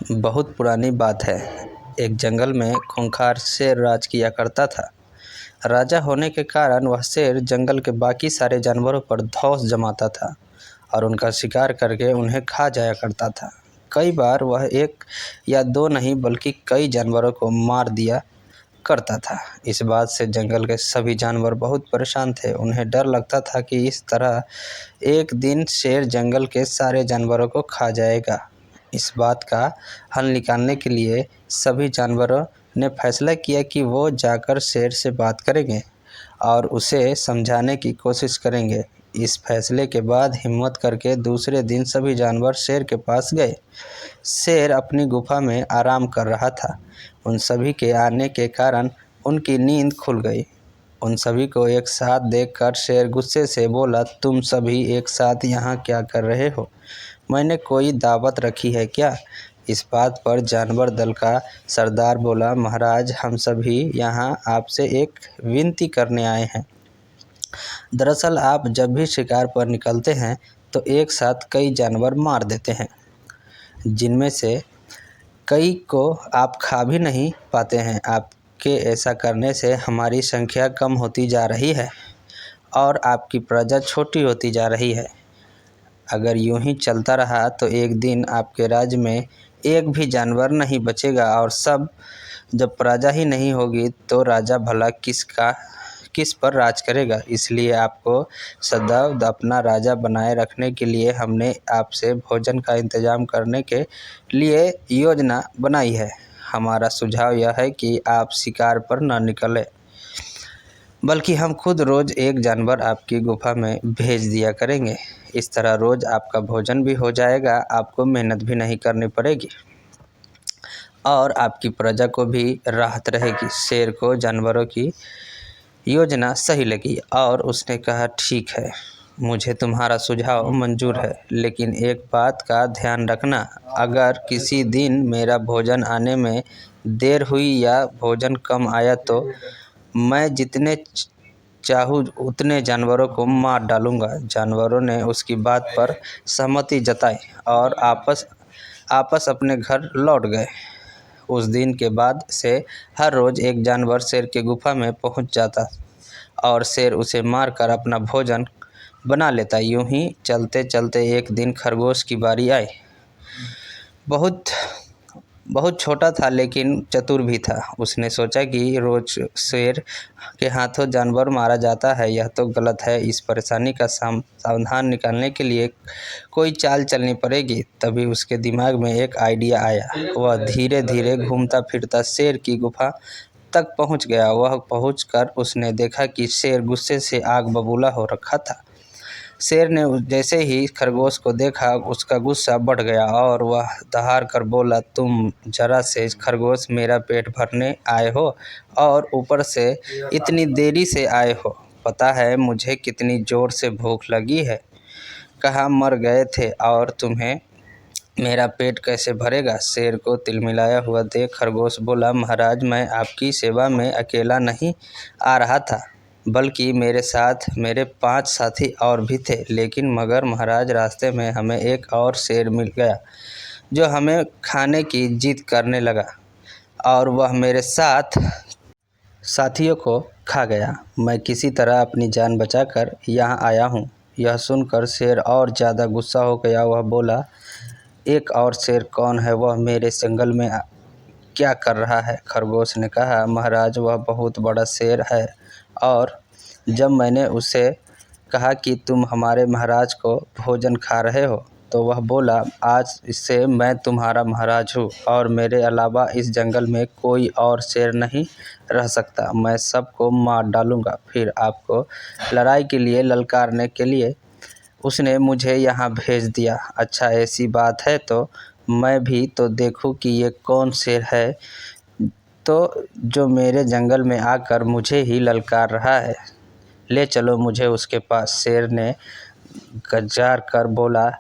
बहुत पुरानी बात है। एक जंगल में खूंखार शेर राज किया करता था। राजा होने के कारण वह शेर जंगल के बाकी सारे जानवरों पर धौंस जमाता था और उनका शिकार करके उन्हें खा जाया करता था। कई बार वह एक या दो नहीं बल्कि कई जानवरों को मार दिया करता था। इस बात से जंगल के सभी जानवर बहुत परेशान थे। उन्हें डर लगता था कि इस तरह एक दिन शेर जंगल के सारे जानवरों को खा जाएगा। इस बात का हल निकालने के लिए सभी जानवरों ने फैसला किया कि वो जाकर शेर से बात करेंगे और उसे समझाने की कोशिश करेंगे। इस फैसले के बाद हिम्मत करके दूसरे दिन सभी जानवर शेर के पास गए। शेर अपनी गुफा में आराम कर रहा था। उन सभी के आने के कारण उनकी नींद खुल गई। उन सभी को एक साथ देखकर शेर गुस्से से बोला, तुम सभी एक साथ यहाँ क्या कर रहे हो? मैंने कोई दावत रखी है क्या? इस बात पर जानवर दल का सरदार बोला, महाराज, हम सभी यहाँ आपसे एक विनती करने आए हैं। दरअसल आप जब भी शिकार पर निकलते हैं तो एक साथ कई जानवर मार देते हैं, जिनमें से कई को आप खा भी नहीं पाते हैं। आपके ऐसा करने से हमारी संख्या कम होती जा रही है और आपकी प्रजा छोटी होती जा रही है। अगर यूं ही चलता रहा तो एक दिन आपके राज्य में एक भी जानवर नहीं बचेगा और जब प्रजा ही नहीं होगी तो राजा भला किस पर राज करेगा। इसलिए आपको सदैव अपना राजा बनाए रखने के लिए हमने आपसे भोजन का इंतजाम करने के लिए योजना बनाई है। हमारा सुझाव यह है कि आप शिकार पर न निकलें, बल्कि हम खुद रोज़ एक जानवर आपकी गुफा में भेज दिया करेंगे। इस तरह रोज़ आपका भोजन भी हो जाएगा, आपको मेहनत भी नहीं करनी पड़ेगी और आपकी प्रजा को भी राहत रहेगी। शेर को जानवरों की योजना सही लगी और उसने कहा, ठीक है, मुझे तुम्हारा सुझाव मंजूर है, लेकिन एक बात का ध्यान रखना, अगर किसी दिन मेरा भोजन आने में देर हुई या भोजन कम आया तो मैं जितने चाहूँ उतने जानवरों को मार डालूँगा। जानवरों ने उसकी बात पर सहमति जताई और आपस अपने घर लौट गए। उस दिन के बाद से हर रोज़ एक जानवर शेर के गुफा में पहुंच जाता और शेर उसे मारकर अपना भोजन बना लेता। यूं ही चलते चलते एक दिन खरगोश की बारी आई। बहुत छोटा था लेकिन चतुर भी था। उसने सोचा कि रोज़ शेर के हाथों जानवर मारा जाता है, यह तो गलत है। इस परेशानी का समाधान निकालने के लिए कोई चाल चलनी पड़ेगी। तभी उसके दिमाग में एक आइडिया आया। वह धीरे धीरे घूमता फिरता शेर की गुफा तक पहुंच गया। वह पहुंचकर उसने देखा कि शेर गुस्से से आग बबूला हो रखा था। शेर ने जैसे ही खरगोश को देखा उसका गुस्सा बढ़ गया और वह दहाड़ कर बोला, तुम जरा से खरगोश मेरा पेट भरने आए हो और ऊपर से इतनी देरी से आए हो। पता है मुझे कितनी ज़ोर से भूख लगी है? कहाँ मर गए थे और तुम्हें मेरा पेट कैसे भरेगा? शेर को तिलमिलाया हुआ देख खरगोश बोला, महाराज, मैं आपकी सेवा में अकेला नहीं आ रहा था, बल्कि मेरे साथ मेरे 5 साथी और भी थे। लेकिन मगर महाराज, रास्ते में हमें एक और शेर मिल गया जो हमें खाने की जिद करने लगा और वह मेरे साथियों को खा गया। मैं किसी तरह अपनी जान बचाकर यहाँ आया हूँ। यह सुनकर शेर और ज़्यादा गुस्सा हो गया। वह बोला, एक और शेर कौन है? वह मेरे जंगल में क्या कर रहा है? खरगोश ने कहा, महाराज, वह बहुत बड़ा शेर है और जब मैंने उसे कहा कि तुम हमारे महाराज को भोजन खा रहे हो तो वह बोला, आज इससे मैं तुम्हारा महाराज हूँ और मेरे अलावा इस जंगल में कोई और शेर नहीं रह सकता। मैं सबको मार डालूँगा। फिर आपको लड़ाई के लिए ललकारने के लिए उसने मुझे यहाँ भेज दिया। अच्छा, ऐसी बात है तो मैं भी तो देखूँ कि ये कौन शेर है तो जो मेरे जंगल में आकर मुझे ही ललकार रहा है। ले चलो मुझे उसके पास। शेर ने गरज कर बोला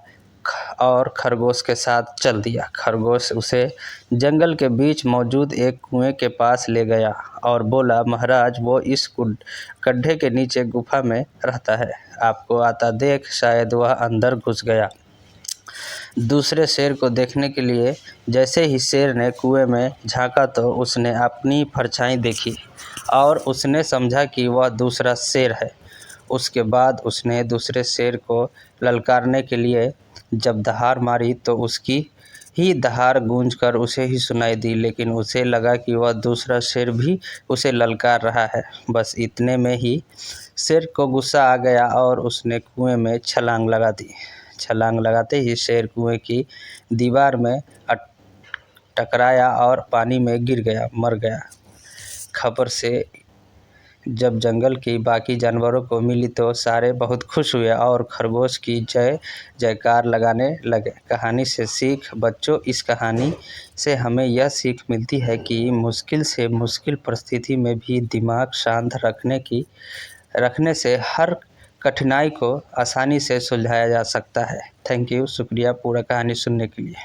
और खरगोश के साथ चल दिया। खरगोश उसे जंगल के बीच मौजूद एक कुएं के पास ले गया और बोला, महाराज, वो इस गड्ढे के नीचे गुफा में रहता है। आपको आता देख शायद वह अंदर घुस गया। दूसरे शेर को देखने के लिए जैसे ही शेर ने कुएं में झांका तो उसने अपनी परछाई देखी और उसने समझा कि वह दूसरा शेर है। उसके बाद उसने दूसरे शेर को ललकारने के लिए जब दहाड़ मारी तो उसकी ही दहाड़ गूंजकर उसे ही सुनाई दी, लेकिन उसे लगा कि वह दूसरा शेर भी उसे ललकार रहा है। बस इतने में ही शेर को गुस्सा आ गया और उसने कुएं में छलांग लगा दी। छलांग लगाते ही शेर कुएं की दीवार में टकराया और पानी में गिर गया, मर गया। खबर से जब जंगल के बाकी जानवरों को मिली तो सारे बहुत खुश हुए और खरगोश की जय जयकार लगाने लगे। कहानी से सीख बच्चों, इस कहानी से हमें यह सीख मिलती है कि मुश्किल से मुश्किल परिस्थिति में भी दिमाग शांत रखने से हर कठिनाई को आसानी से सुलझाया जा सकता है। थैंक यू, शुक्रिया पूरा कहानी सुनने के लिए।